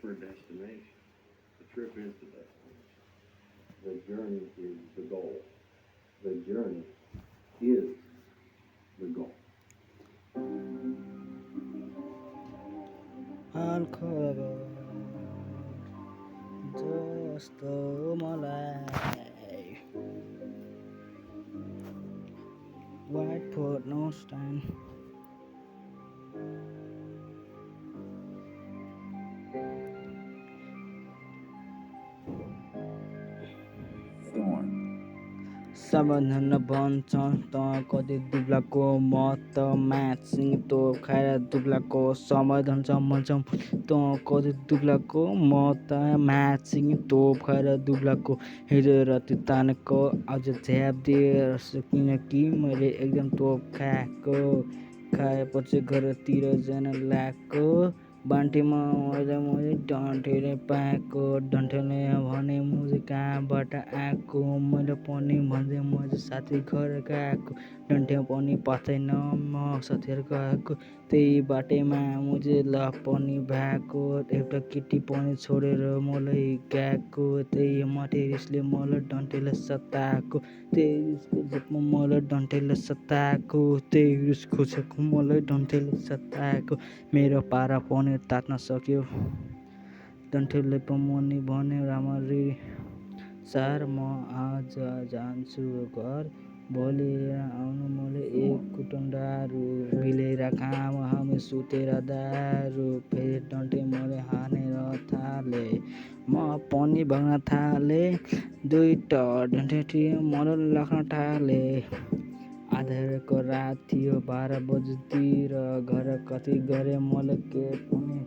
for a destination. The trip is the destination. The journey is the goal. The journey is the goal. हालखबर जस्तो मलाई White for no stand Thorn. सम्बन्धन भन्छ त कति दुब्लाको म त म्याचिङ तोप खाएर दुब्लाको सम्बन्धन भन्छ त कति दुब्लाको म त म्याचिङ तोप खाएर दुब्लाको हिजो राति तानेको अझ झ्याप दिएर किनकि मैले एकदम तोप खाएपछि घरतिर जान लाग्यो बान्टीमा मैले डन्ठेले पाएको डन्ठेले भने मुझे कहाँबाट आएको मैले पनि भन्दै मैले साथी घर गएको डन्ठे पनि पत्दैन म साथीहरू गएको त्यही बाटैमा मुझे ल पनि भएको एउटा केटी पनि छोडेर मलाई गएको त्यही मटेरिसले मलाई डन्ठेले सताएको त्यही रिसको झुकमा मलाई डन्ठेले सताएको त्यही रिसको झुकमा मलाई डन्ठेले सताएको मेरो पारा पनि तात्न सक्यो डन्ठेले पनि भन्यो राम्ररी सर म आज जान्छु घर भोलि आउनु मैले एक कुटुन्डाहरू मिलेर काम हामी सुतेर दारू फेरि डन्ठे मैले हानेर थाले म पनि भाग्न थाले दुईटा डन्ठे थियो मलाई लाग्न थाले आधारको रात थियो 12 बजीतिर घर कति गरे मैले के पनि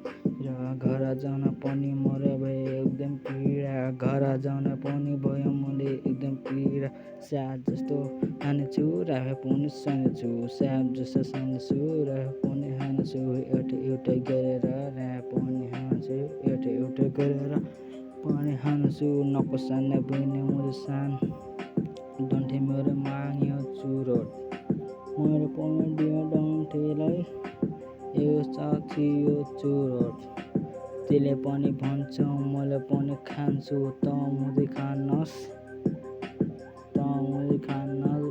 र घर जान पनि मरे भए एकदम पीडा घर जान पनि भयो मैले एकदम पीडा स्याप जस्तो हानेछु राफे पनि सानेछु स्याप जस्तो सानेछु राफे पनि हानेछु एउटा गरेर राफे पनि हानेछु एउटा गरेर पनि हानेछु नकोसाने बहिनी मैले सान डन्ठे मेरो माग्यो चुरोट मैले पनि दिएँ डन्ठेलाई यो साथी यो चुरोट त्यसले पनि भन्छ मैले पनि खान्छु त मुझे खानुहोस्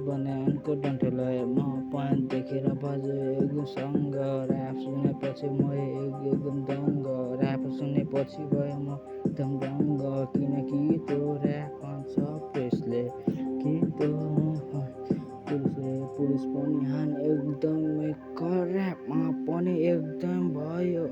भने उनको डन्ठेलाई म पनि देखेर बजे एकदमसँग ऱ्याप सुनेपछि म एकदम दङ्ग ऱ्याप सुनेपछि भयो म एकदम दङ्ग किनकि त्यो ऱ्याप भन्छ प्रेसले कि त्यो पुलिस पनि हाने एकदमै ऱ्यापमा पनि एकदम भयो